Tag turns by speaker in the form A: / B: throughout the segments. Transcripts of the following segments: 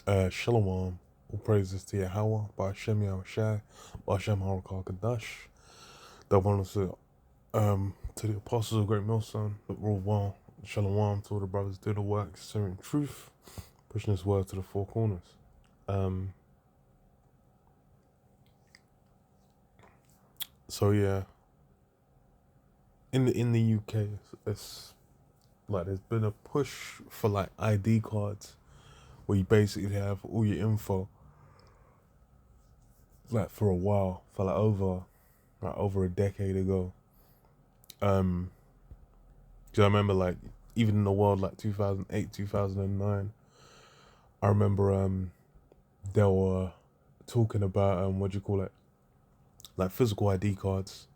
A: Shalom, all praises to Yahweh, Ba'ashem Yahushai, Ba'ashem Harakal Kadash. Double honors to the apostles of Great Millstone, that rule well. Shalom to all the brothers do the work, serving truth, pushing this word to the four corners. So yeah, in the UK, it's like there's been a push for like ID cards where you basically have all your info like for a while, for over a decade ago. Because I remember like even in the world like 2008, 2009, I remember they were talking about what do you call it, like physical ID cards,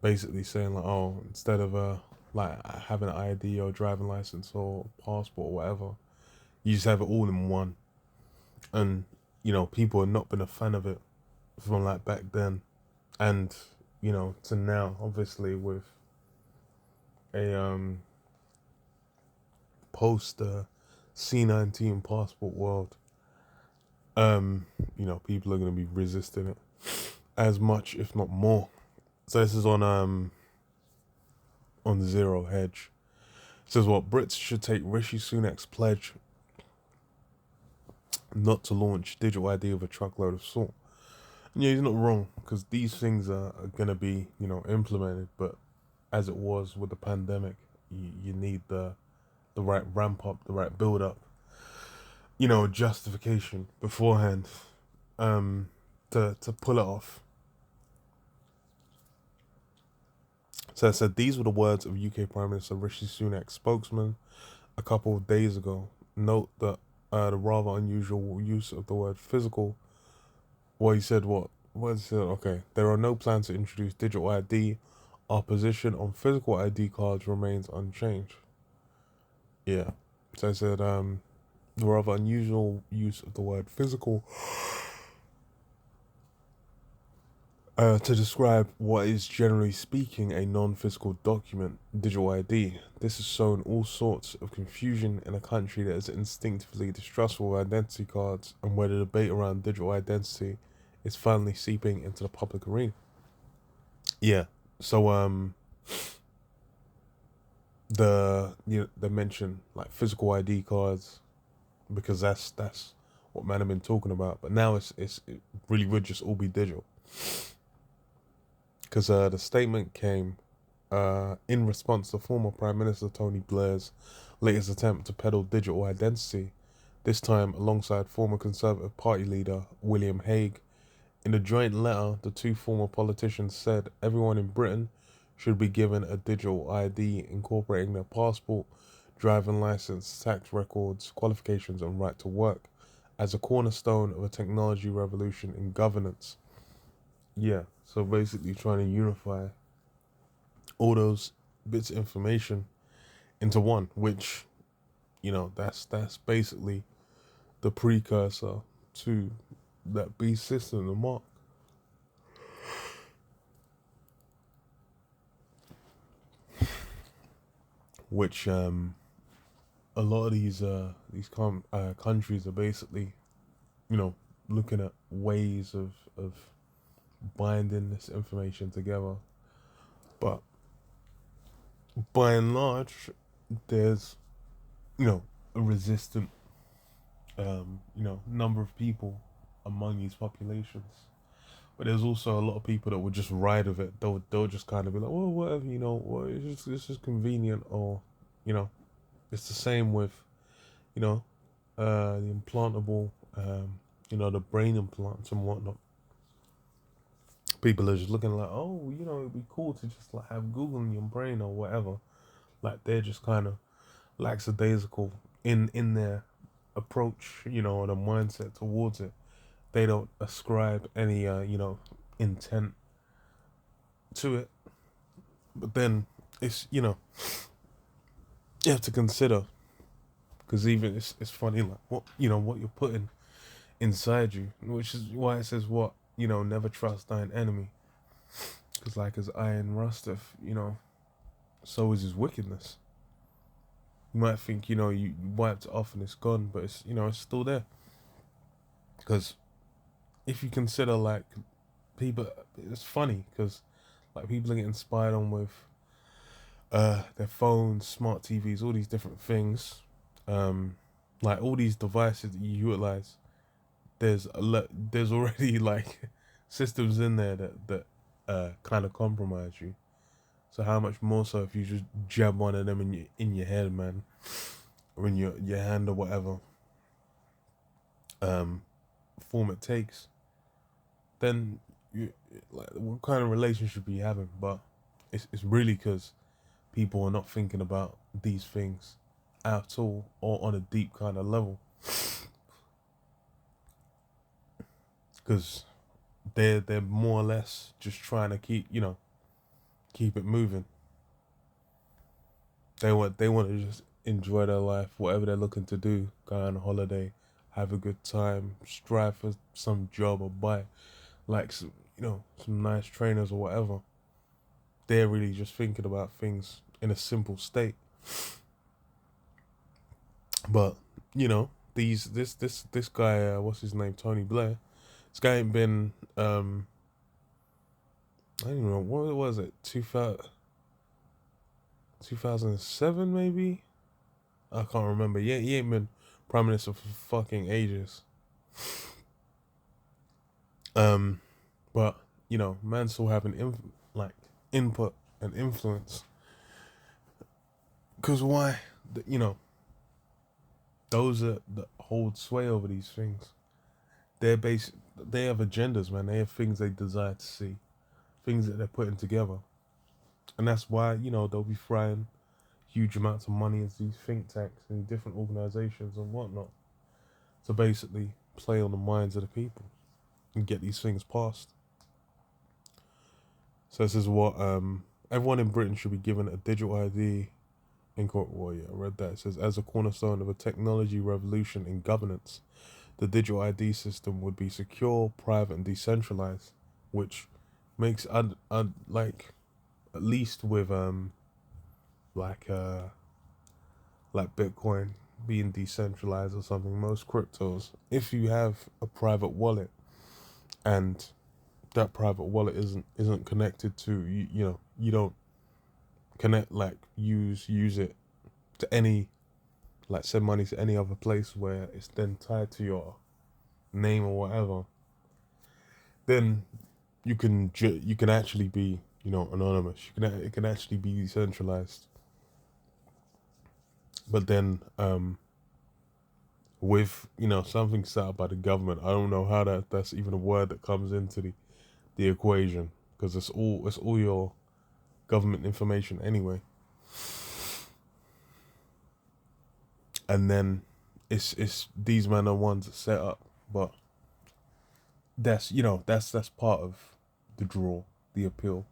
A: basically saying like, oh, instead of like having an ID or driving license or passport or whatever, you just have it all in one. And people have not been a fan of it from like back then, and to now, obviously with a post C19 passport world. People are going to be resisting it as much, if not more. So this is on Zero Hedge. It says what Brits should take Rishi Sunak's pledge not to launch digital ID of a truckload of salt. And yeah, he's not wrong, because these things are going to be implemented, but as it was with the pandemic, you need the right ramp up, the right build up, justification beforehand, to pull it off. So I said these were the words of UK Prime Minister Rishi Sunak's spokesman a couple of days ago. Note that the rather unusual use of the word physical. Well, he said what? What he said? Okay, there are no plans to introduce digital ID. Our position on physical ID cards remains unchanged. Yeah. So I said the rather unusual use of the word physical to describe what is generally speaking a non-physical document, digital ID. This has sown all sorts of confusion in a country that is instinctively distrustful of identity cards, and where the debate around digital identity is finally seeping into the public arena. Yeah. So they mention like physical ID cards because that's what man have been talking about. But now it really would just all be digital. Because the statement came in response to former Prime Minister Tony Blair's latest attempt to peddle digital identity, this time alongside former Conservative Party leader William Hague. In a joint letter, the two former politicians said everyone in Britain should be given a digital ID incorporating their passport, driving license, tax records, qualifications, and right to work as a cornerstone of a technology revolution in governance. Yeah, so basically trying to unify all those bits of information into one, which, that's basically the precursor to that beast system, the mark. Which a lot of these countries are basically, looking at ways of binding this information together. But by and large, there's, a resistant, number of people among these populations. But there's also a lot of people that would just ride with it. They'll just kind of be like, well, whatever, well, it's just convenient, or, it's the same with, the implantable, the brain implants and whatnot. People are just looking like, oh, it'd be cool to just like have Google in your brain or whatever. Like they're just kind of lackadaisical in their approach, or the mindset towards it. They don't ascribe any, intent to it. But then it's, you have to consider, because even it's funny like what what you're putting inside you, which is why it says what never trust thine enemy, because like as iron rusteth, so is his wickedness. You might think, you wiped it off and it's gone, but it's still there. Because if you consider, like, people, it's funny because, like, people are getting spied on with their phones, smart TVs, all these different things. Like, all these devices that you utilize, there's already like systems in there that kind of compromise you. So how much more so if you just jab one of them in your head, man, or in your hand or whatever um form it takes, then you, like, what kind of relationship are you having? But it's really because people are not thinking about these things at all or on a deep kind of level, because they're more or less just trying to keep it moving. They want to just enjoy their life, whatever they're looking to do, go on a holiday, have a good time, strive for some job or buy like some nice trainers or whatever. They're really just thinking about things in a simple state. But this guy, what's his name, Tony Blair. This guy ain't been I don't even know what was it, 2007 maybe. I can't remember. Yeah, he ain't been prime minister for fucking ages. But man still having like input and influence. Cause why? Those that hold sway over these things. They're They have agendas, man. They have things they desire to see, things that they're putting together, and that's why they'll be throwing huge amounts of money into these think tanks and different organizations and whatnot to basically play on the minds of the people and get these things passed. So this is what everyone in Britain should be given a digital ID in court. Well, yeah, I read that. It says, as a cornerstone of a technology revolution in governance, the digital ID system would be secure, private, and decentralized, which makes like, at least with like like Bitcoin being decentralized or something, most cryptos, if you have a private wallet and that private wallet isn't connected to you don't connect, like, use it to any, like, send money to any other place where it's then tied to your name or whatever, then you can actually be anonymous. It can actually be decentralized. But then with something set up by the government, I don't know how that's even a word that comes into the equation, because it's all your government information anyway. And then it's these men are ones that set up, but that's part of the draw, the appeal.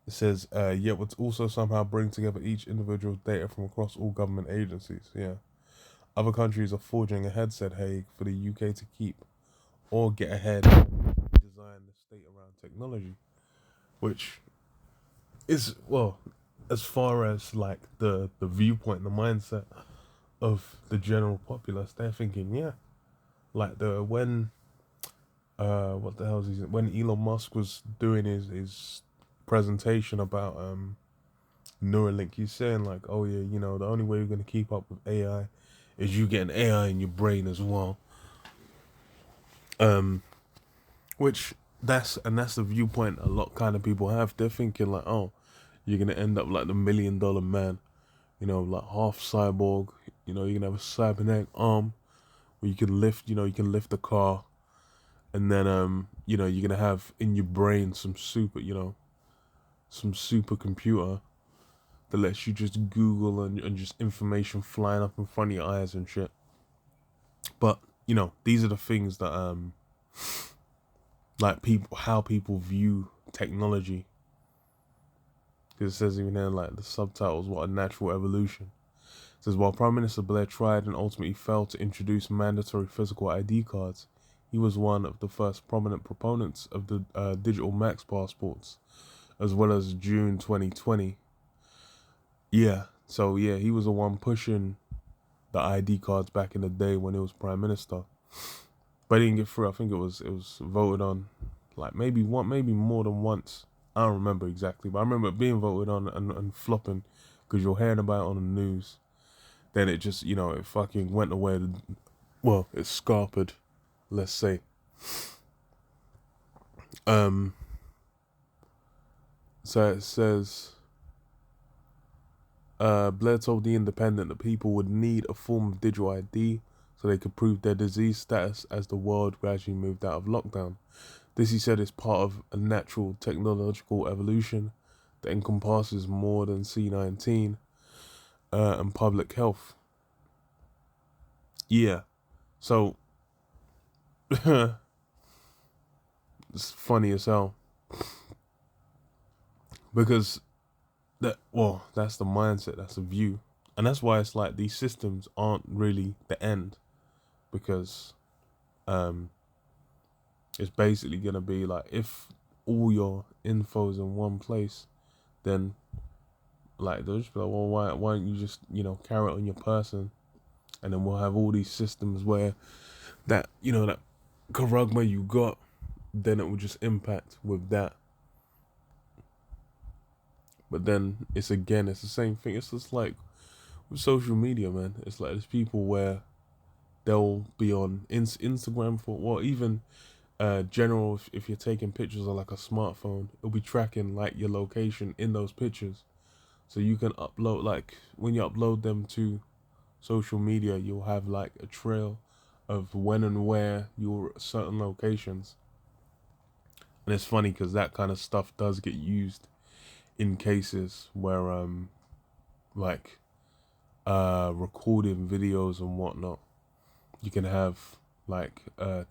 A: It says, yet would also somehow bring together each individual's data from across all government agencies. Yeah. Other countries are forging ahead, said Haig, for the UK to keep or get ahead and design the state around technology. Which is, well, as far as like the viewpoint, the mindset of the general populace, they're thinking, yeah. Like when what the hell is when Elon Musk was doing his presentation about Neuralink, he's saying like, oh yeah, the only way you're gonna keep up with AI is you get an AI in your brain as well. Which that's the viewpoint a lot kind of people have. They're thinking like, oh, you're gonna end up like the $1 million man, like half cyborg. You're gonna have a cybernetic arm where you can lift, the car, and then you're gonna have in your brain some super computer that lets you just Google and just information flying up in front of your eyes and shit. But these are the things that like how people view technology. Because it says even there, like, the subtitles, what a natural evolution. It says, while Prime Minister Blair tried and ultimately failed to introduce mandatory physical ID cards, he was one of the first prominent proponents of the digital Max passports, as well as June 2020. Yeah, So yeah, he was the one pushing the ID cards back in the day when he was prime minister. But he didn't get through. I think it was voted on, like maybe more than once. I don't remember exactly, but I remember it being voted on and flopping because you're hearing about it on the news. Then it just, it fucking went away. Well, it scarpered, let's say. So it says, Blair told The Independent that people would need a form of digital ID so they could prove their disease status as the world gradually moved out of lockdown. This, he said, is part of a natural technological evolution that encompasses more than C-19 and public health. Yeah, so it's funny as hell because that's the mindset, that's the view, and that's why it's like these systems aren't really the end, because it's basically gonna be like if all your info's in one place, then like they'll just be like, well, why don't you just carry it on your person, and then we'll have all these systems where that that charagma you got, then it will just impact with that. But then it's the same thing. It's just like with social media, man. It's like there's people where they'll be on Instagram for, well, even general, if you're taking pictures on like a smartphone, it'll be tracking like your location in those pictures. So you can upload, like when you upload them to social media, you'll have like a trail of when and where you were at certain locations. And it's funny because that kind of stuff does get used in cases where like recording videos and whatnot. You can have like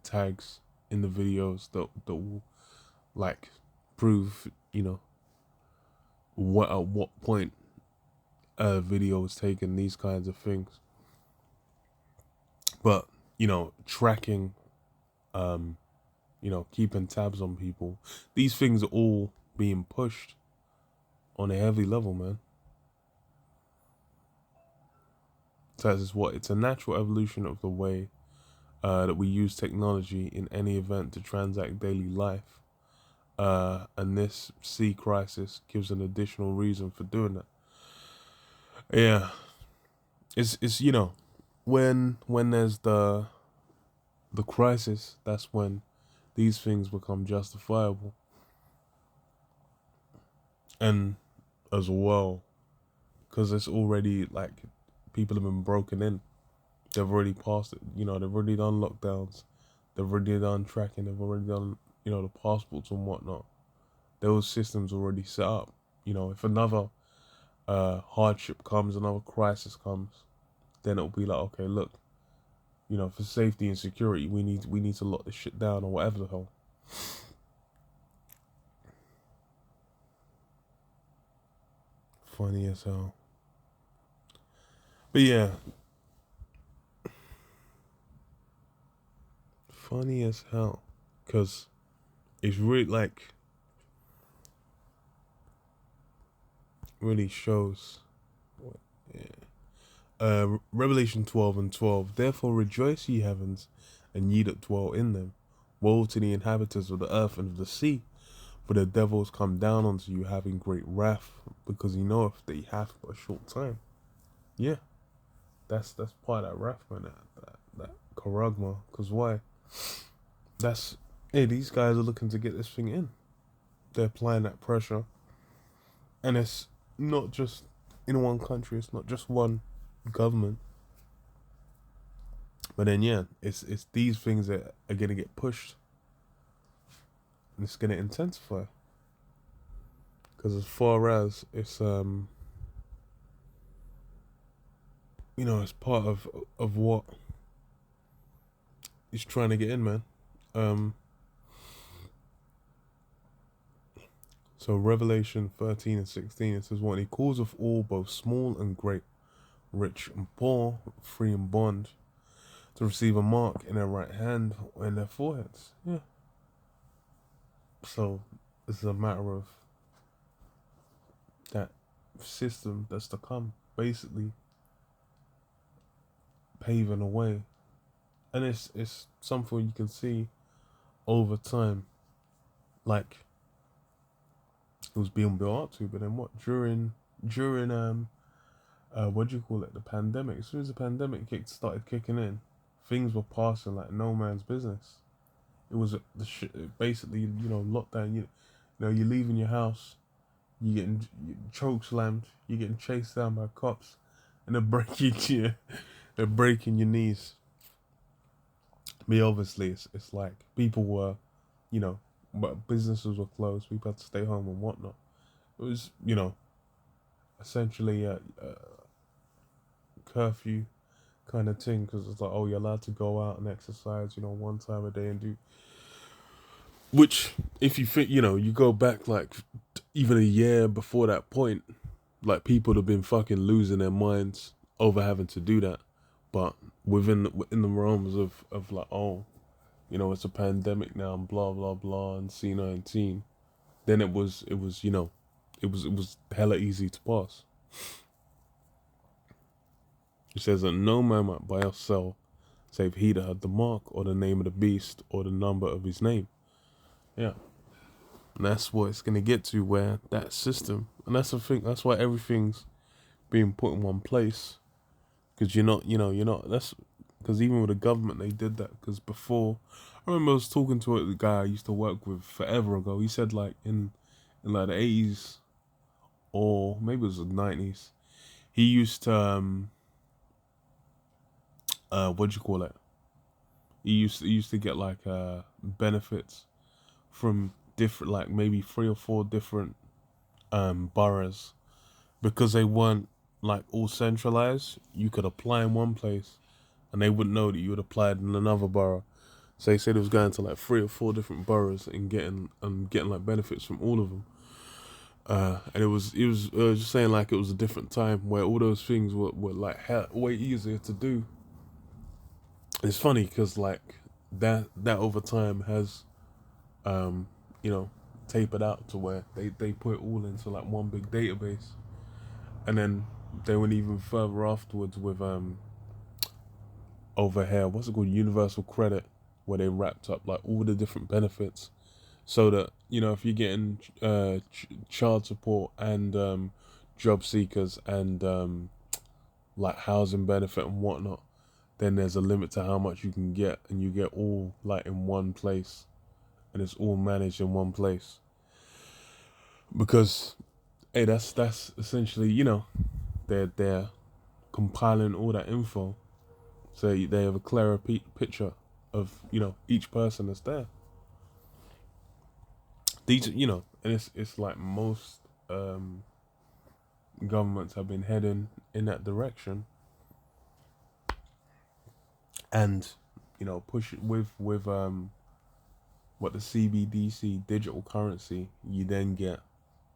A: tags in the videos that will like prove what at what point a video was taken, these kinds of things. But tracking, keeping tabs on people, these things are all being pushed on a heavy level, man. So it's a natural evolution of the way that we use technology in any event to transact daily life. And this sea crisis gives an additional reason for doing that. Yeah, it's when there's the crisis, that's when these things become justifiable. And as well, because it's already like people have been broken in. They've already passed it. They've already done lockdowns. They've already done tracking. They've already done, the passports and whatnot. Those systems already set up. If another hardship comes, another crisis comes, then it'll be like, okay, look, for safety and security, we need to lock this shit down or whatever the hell. Funny as hell. But yeah, funny as hell, because it's really like really shows. Revelation 12:12. Therefore rejoice, ye heavens, and ye that dwell in them. Woe to the inhabitants of the earth and of the sea, for the devils come down unto you, having great wrath, because he knoweth that he hath but a short time. Yeah, that's part of that wrath, man. That charagma. Because why? These guys are looking to get this thing in. They're applying that pressure, and it's not just in one country. It's not just one government. But then yeah, it's these things that are gonna get pushed, and it's gonna intensify. Because as far as it's it's part of what he's trying to get in, man. So Revelation 13:16, it says, "What he calls of all, both small and great, rich and poor, free and bond, to receive a mark in their right hand or in their foreheads." Yeah. So this is a matter of that system that's to come. basically paving a way, and it's something you can see over time, like it was being built up to. But then what during what do you call it, the pandemic? As soon as the pandemic started kicking in, things were passing like no man's business. It was basically, lockdown. You know, you're leaving your house, you getting choke slammed, you're getting chased down by cops, and they're breaking your knees. But obviously, it's like people were, but businesses were closed. People had to stay home and whatnot. It was, essentially a curfew kind of thing, because it's like, oh, you're allowed to go out and exercise, one time a day and do. Which, if you think, you go back like even a year before that point, like people would have been fucking losing their minds over having to do that. But within the realms of like, oh, it's a pandemic now and blah blah blah and C-19, then it was it was hella easy to pass. It says that no man might buy or sell save he that had the mark or the name of the beast or the number of his name. Yeah. And that's what it's going to get to, where that system, and that's the thing, that's why everything's being put in one place. Because that's because even with the government, they did that. Because before, I remember I was talking to the guy I used to work with forever ago. He said, like, in like the 80s, or maybe it was the 90s, he used to, what do you call it? He used to get, like, benefits from different, like, maybe 3 or 4 different boroughs, because they weren't like all centralized. You could apply in one place and they wouldn't know that you had applied in another borough. So they said it was going to like 3 or 4 different boroughs and getting like benefits from all of them. And it was just saying, like, it was a different time where all those things were like way easier to do. It's funny because like that over time has tapered out to where they put it all into like one big database. And then they went even further afterwards with over here, what's it called, universal credit, where they wrapped up like all the different benefits, so that if you're getting child support and job seekers and like housing benefit and whatnot, then there's a limit to how much you can get, and you get all like in one place, and it's all managed in one place. Because hey, that's essentially, they're compiling all that info, so they have a clearer picture of each person that's there. These and it's like most governments have been heading in that direction, and push it with what the CBDC digital currency, you then get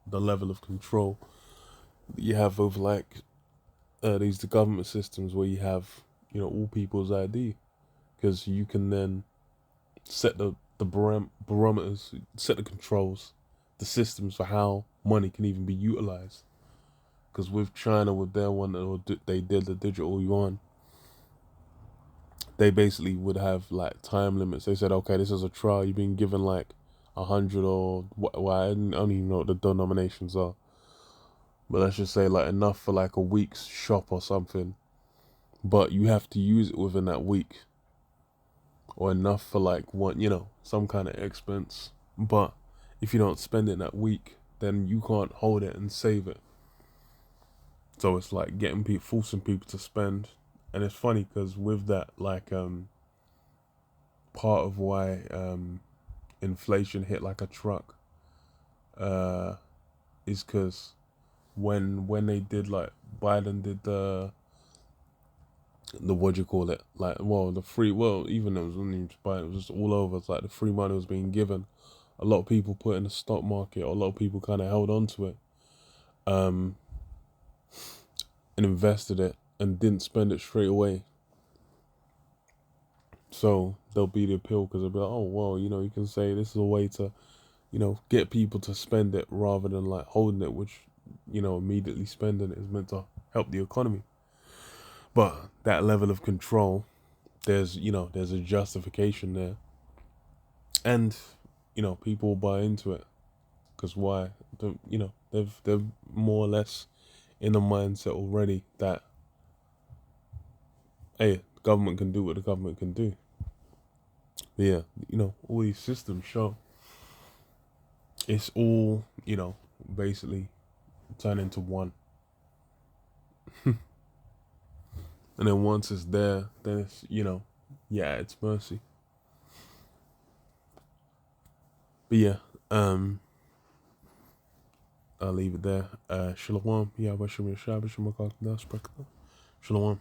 A: the level of control that you have over like the government systems, where you have all people's ID, because you can then set the barometers, set the controls, the systems for how money can even be utilized. Because with China, with their one, they did the digital yuan, they basically would have like time limits. They said, okay, this is a trial, you've been given like 100 or I don't even know what the denominations are, but let's just say like enough for like a week's shop or something, but you have to use it within that week, or enough for like one, some kind of expense. But if you don't spend it that week, then you can't hold it and save it. So it's like forcing people to spend. And it's funny because with that, like, part of why inflation hit like a truck is because when they did, like, Biden did the what do you call it, like, well, the free, well, even though it wasn't even Biden, it was just all over. It's like the free money was being given. A lot of people put in the stock market, or a lot of people kind of held on to it, and invested it and didn't spend it straight away. So there'll be the appeal, because they'll be like, oh, well, you can say this is a way to, get people to spend it rather than like holding it, which, immediately spending it is meant to help the economy. But that level of control, there's a justification there, and people buy into it because why? They're more or less in a mindset already that hey, the government can do what the government can do. But yeah, all these systems show it's all basically turn into one. And then once it's there, then it's, yeah, it's mercy. But yeah, I'll leave it there. Shalom. Yeah, Shalom.